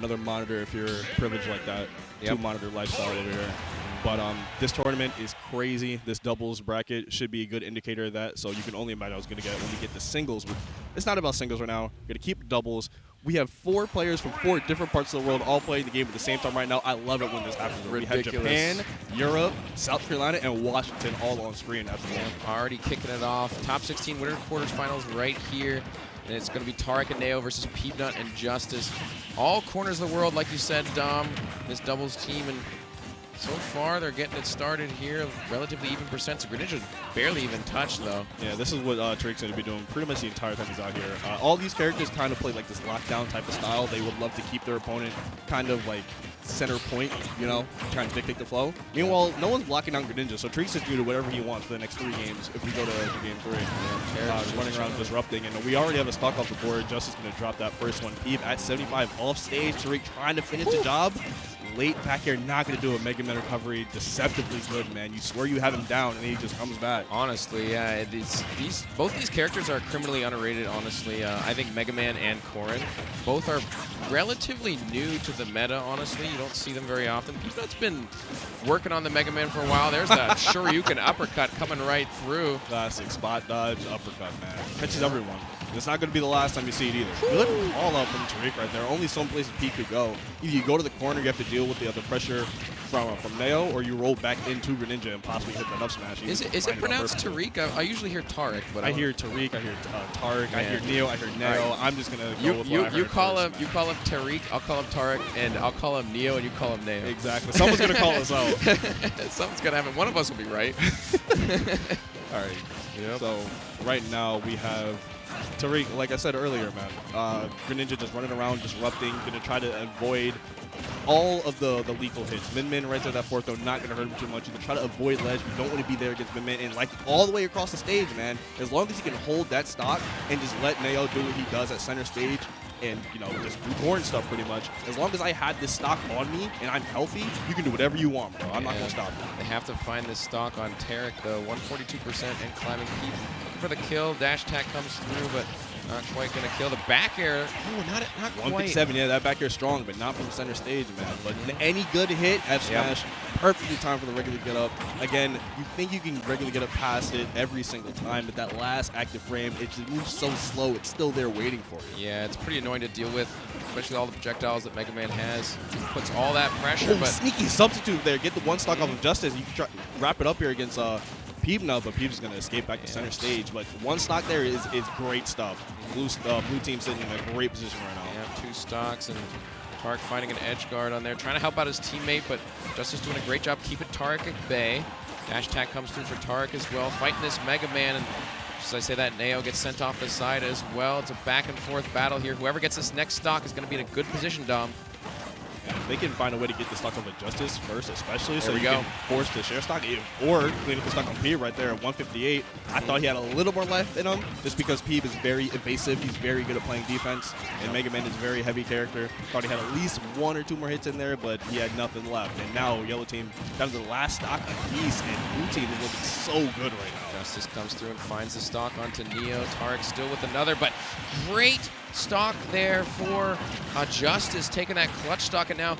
another monitor if you're privileged like that. Yep. 2-monitor lifestyle over here. But this tournament is crazy. This doubles bracket should be a good indicator of that. So you can only imagine I was going to get when we get the singles. It's not about singles right now. We're going to keep doubles. We have 4 players from 4 different parts of the world all playing the game at the same time right now. I love it when this happens. Ridiculous. We have Japan, Europe, South Carolina, and Washington all on screen at the moment. Already kicking it off. Top 16 winner quarterfinals right here. And it's going to be Tarik and Neo versus Peabnut and Justice. All corners of the world, like you said, Dom, this doubles team. And so far, they're getting it started here. Relatively even percent. So Greninja's barely even touched, though. Yeah, this is what Tarik's going to be doing pretty much the entire time he's out here. All these characters kind of play like this lockdown type of style. They would love to keep their opponent kind of like center point, you know, trying to dictate the flow. Meanwhile, no one's blocking down Greninja, so Tarik's just do whatever he wants for the next 3 games if we go to game 3. Running around disrupting, and we already have a stock off the board. Justice going to drop that first one. Peeb at 75 off stage. Tarik trying to finish the job. Late back here, not going to do a Mega Man recovery. Deceptively good, man. You swear you have him down, and he just comes back. Honestly, yeah. Both these characters are criminally underrated, honestly. I think Mega Man and Corrin both are relatively new to the meta, honestly. You don't see them very often. Peabnut's been working on the Mega Man for a while. There's that Shoryuken uppercut coming right through. Classic spot dodge, uppercut, man. Catches everyone. It's not going to be the last time you see it either. Good all out from Tarik right there. Only some places P could go. Either you go to the corner, you have to deal with the other pressure from Neo, or you roll back into Greninja and possibly hit that up smash. Is it pronounced Tarik? I usually hear Tarik, but I hear Tarik, I hear Tarik, I hear Neo, I hear Neo. Right. I'm just gonna go with what I heard you call him Tarik, I'll call him Tarik, and I'll call him Neo, and you call him Neo. Exactly. Someone's gonna call us out. Something's gonna happen. One of us will be right. All right. Yep. So right now we have Tarik, like I said earlier, man. Greninja just running around, disrupting, gonna try to avoid all of the lethal hits. Min right there, that 4th throw, not gonna hurt him too much. You can try to avoid ledge. You don't want to be there against Min, and like all the way across the stage, man. As long as he can hold that stock and just let Neo do what he does at center stage, and you know, just do Corrin stuff pretty much. As long as I had this stock on me and I'm healthy, you can do whatever you want, bro. I'm not gonna stop you. They have to find this stock on Tarik, though. 142% and climbing Peeb. Looking for the kill. Dash attack comes through, but not quite gonna kill. The back air, not quite. 157, yeah, that back air strong, but not from center stage, man. But any good hit, F smash, perfectly timed for the regular get up. Again, you think you can regularly get up past it every single time, but that last active frame, it just moves so slow, it's still there waiting for you. Yeah, it's pretty annoying to deal with, especially all the projectiles that Mega Man has. Puts all that pressure, but sneaky substitute there. Get the 1 stock off of Justice. You can try wrap it up here against Peabnut, but Peeb's going to escape back to center stage. But 1 stock there is great stuff. Blue team sitting in a great position right now. Yeah, 2 stocks, and Tarik finding an edge guard on there, trying to help out his teammate, but Justice doing a great job keeping Tarik at bay. Dash attack comes through for Tarik as well, fighting this Mega Man, and just as I say that, Neo gets sent off the side as well. It's a back and forth battle here. Whoever gets this next stock is going to be in a good position, Dom. If they can find a way to get the stock of Justice first, especially, so you can force the share stock, or clean up the stock on Peeb right there at 158. I thought he had a little more life in him, just because Peeb is very evasive. He's very good at playing defense, and Mega Man is a very heavy character. Thought he had at least 1 or 2 more hits in there, but he had nothing left. And now Yellow Team down to the last stock apiece, and Blue Team is looking so good right now. Justice comes through and finds the stock onto Neo. Tarik still with another, but great stock there for Justice, taking that clutch stock, and now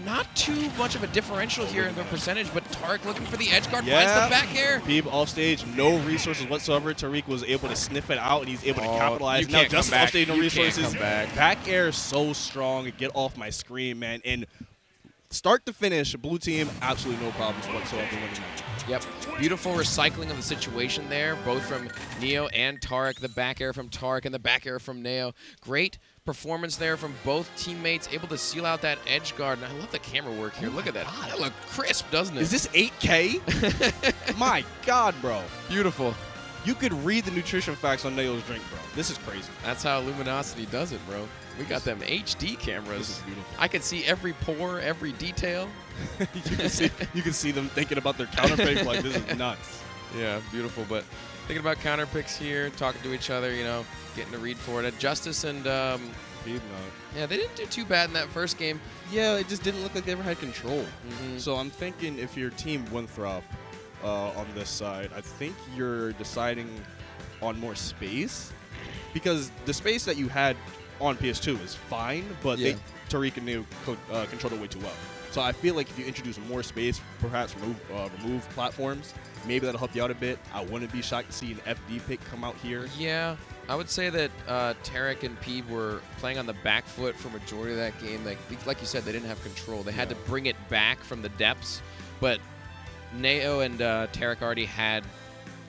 not too much of a differential here in the percentage, but Tarik looking for the edge guard, finds the back air. Peeb off stage, no resources whatsoever. Tarik was able to sniff it out, and he's able to capitalize. Now Justice off stage, no resources. Back air so strong. Get off my screen, man. And start to finish, Blue Team, absolutely no problems whatsoever winning that. Yep, beautiful recycling of the situation there, both from Neo and Tarik. The back air from Tarik and the back air from Neo. Great performance there from both teammates, able to seal out that edge guard. And I love the camera work here. Look at that. That looks crisp, doesn't it? Is this 8K? My God, bro. Beautiful. You could read the nutrition facts on Neo's drink, bro. This is crazy. That's how Luminosity does it, bro. We got them HD cameras. This is beautiful. I can see every pore, every detail. you can see them thinking about their counter pick like, this is nuts. Yeah, beautiful. But thinking about counter picks here, talking to each other, you know, getting a read for it. Justice and Peabnut. Yeah, they didn't do too bad in that first game. Yeah, it just didn't look like they ever had control. So I'm thinking if your team Winthrop on this side, I think you're deciding on more space, because the space that you had on PS2 is fine, but Tarik and Neo controlled it way too well. So I feel like if you introduce more space, perhaps remove platforms, maybe that'll help you out a bit. I wouldn't be shocked to see an FD pick come out here. Yeah, I would say that Tarik and Peeb were playing on the back foot for majority of that game. Like you said, they didn't have control. They had to bring it back from the depths, but Neo and Tarik already had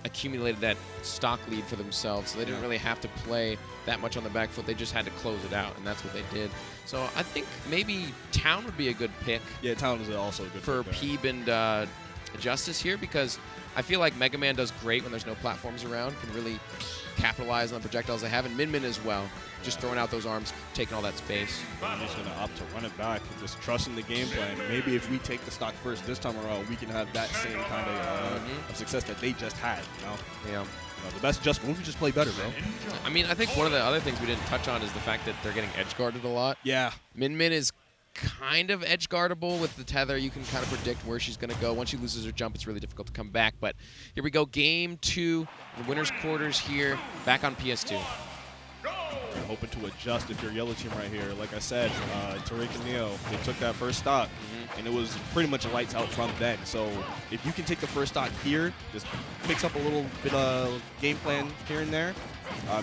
accumulated that stock lead for themselves, so they didn't really have to play that much on the back foot. They just had to close it out, and that's what they did. So I think maybe Town would be a good pick. Yeah, Town is also a good for pick Peeb and Justice here, because I feel like Mega Man does great when there's no platforms around, can really capitalize on the projectiles they have, and Min Min as well. Just throwing out those arms, taking all that space. I'm just going to opt to run it back, just trusting the game plan. Maybe if we take the stock first this time around, we can have that same kind of success that they just had, you know? Yeah. You know, the best just move, you just play better, bro. I mean, I think one of the other things we didn't touch on is the fact that they're getting edge guarded a lot. Yeah. Min Min is kind of edge guardable with the tether. You can kind of predict where she's going to go. Once she loses her jump, it's really difficult to come back. But here we go, game 2, the winner's quarters here, back on PS2. You're hoping to adjust if you're yellow team right here. Like I said, Tarik and Neo, they took that first stock, and it was pretty much lights out from then. So if you can take the first stock here, just mix up a little bit of game plan here and there.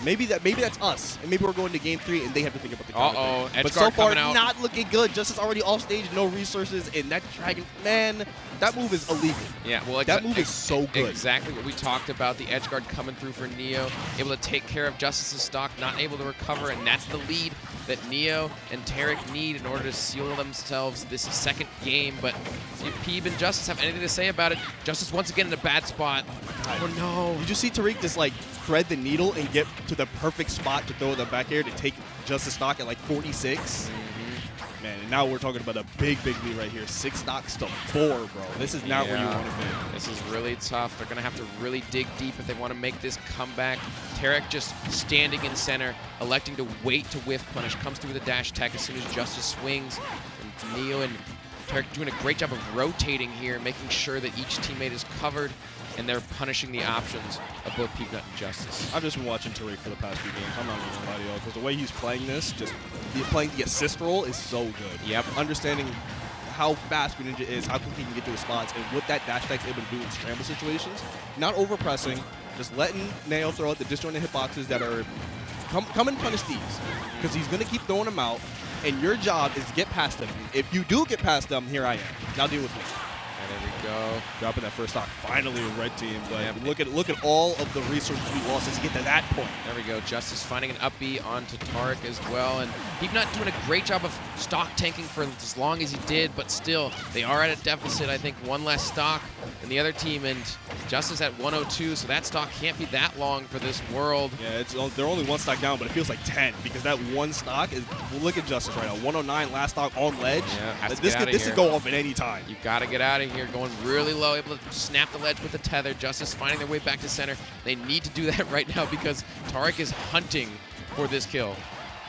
Maybe that's us, and maybe we're going to game 3, and they have to think about the counter. Edge but guard so far, coming out. not looking good. Justice already off stage, no resources, and that dragon, man, that move is illegal. Yeah, well, that move is so good. Exactly what we talked about. The edge guard coming through for Neo, able to take care of Justice's stock, not able to recover, and that's the lead that Neo and Tarik need in order to seal themselves this second game. But if Peeb and Justice have anything to say about it, Justice once again in a bad spot. Oh no! You just see Tarik just like thread the needle and get to the perfect spot to throw the back air to take Justice stock at like 46. Man, and now we're talking about a big lead right here. 6 stocks to 4, bro. This is not where you want to be. This is really tough. They're going to have to really dig deep if they want to make this comeback. Tarik just standing in center, electing to wait to whiff punish. Comes through the dash attack as soon as Justice swings. And Neo and Tarik doing a great job of rotating here, making sure that each teammate is covered, and they're punishing the options of both Peabnut and Justice. I've just been watching Tarik for the past few games. I'm not going to lie to y'all, because the way he's playing this, just playing the assist role is so good. Yep. Understanding how fast Ninja is, how quickly he can get to his spots, and what that dash attack is able to do in scramble situations. Not overpressing, just letting Neo throw out the disjointed hitboxes that are come and punish these, because he's going to keep throwing them out, and your job is to get past them. If you do get past them, here I am. Now deal with me. And there we go. Dropping that first stock finally with red team, but look at all of the resources we lost to get to that point. There we go. Justice finding an up B onto Tarik as well, and Peabnut doing a great job of stock tanking for as long as he did, but still, they are at a deficit. I think 1 less stock than the other team, and Justice at 102, so that stock can't be that long for this world. Yeah, they're only 1 stock down, but it feels like 10, because that 1 stock is, well, look at Justice right now, 109, last stock on ledge. Yeah, this could go off at any time. You got to get out of here, going really low, able to snap the ledge with the tether. Justice finding their way back to center. They need to do that right now because Tarik is hunting for this kill.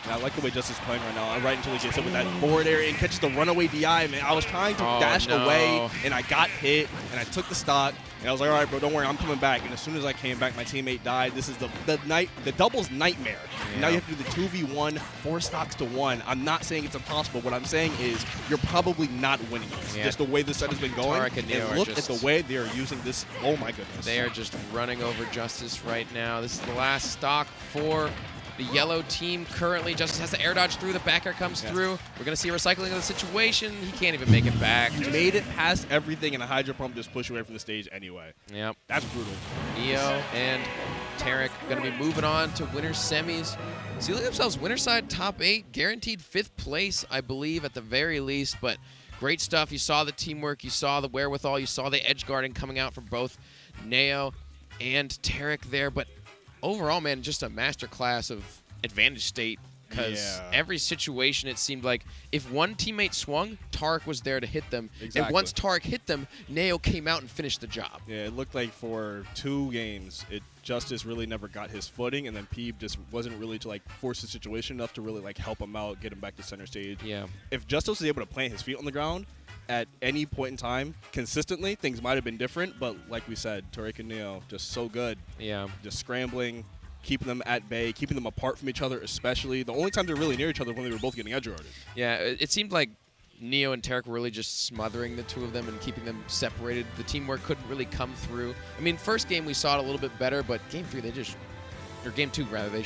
And I like the way Justice is playing right now. Right until he gets hit with that forward air and catches the runaway DI, man. I was trying to dash away, and I got hit, and I took the stock, and I was like, all right, bro, don't worry, I'm coming back. And as soon as I came back, my teammate died. This is the doubles nightmare. Yeah. Now you have to do the 2v1, 4 stocks to 1. I'm not saying it's impossible. What I'm saying is you're probably not winning this. Yeah. Just the way this set has been going. And look at the way they are using this. Oh, my goodness. They are just running over Justice right now. This is the last stock for the yellow team currently. Justice has to air dodge through. The back air comes through. We're going to see a recycling of the situation. He can't even make it back. He made it past everything, and a Hydro Pump just pushed away from the stage anyway. Yep. That's brutal. Neo and Tarik going to be moving on to winner's semis. Sealing themselves winner side top 8. Guaranteed 5th place, I believe, at the very least. But great stuff. You saw the teamwork. You saw the wherewithal. You saw the edge guarding coming out from both Neo and Tarik there. But overall, man, just a masterclass of advantage state, because every situation, it seemed like if one teammate swung, Tarik was there to hit them. Exactly. And once Tarik hit them, Neo came out and finished the job. Yeah, it looked like for 2 games, Justice really never got his footing, and then Peeb just wasn't really to like force the situation enough to really like help him out, get him back to center stage. Yeah. If Justice was able to plant his feet on the ground at any point in time consistently, things might have been different, but like we said, Tarik and Neo just so good. Yeah. Just scrambling, keeping them at bay, keeping them apart from each other especially. The only time they're really near each other when they were both getting edge guarded. Yeah, it seemed like Neo and Tarik were really just smothering the two of them and keeping them separated. The teamwork couldn't really come through. I mean, first game we saw it a little bit better, but game 3 they just, or game 2 rather, they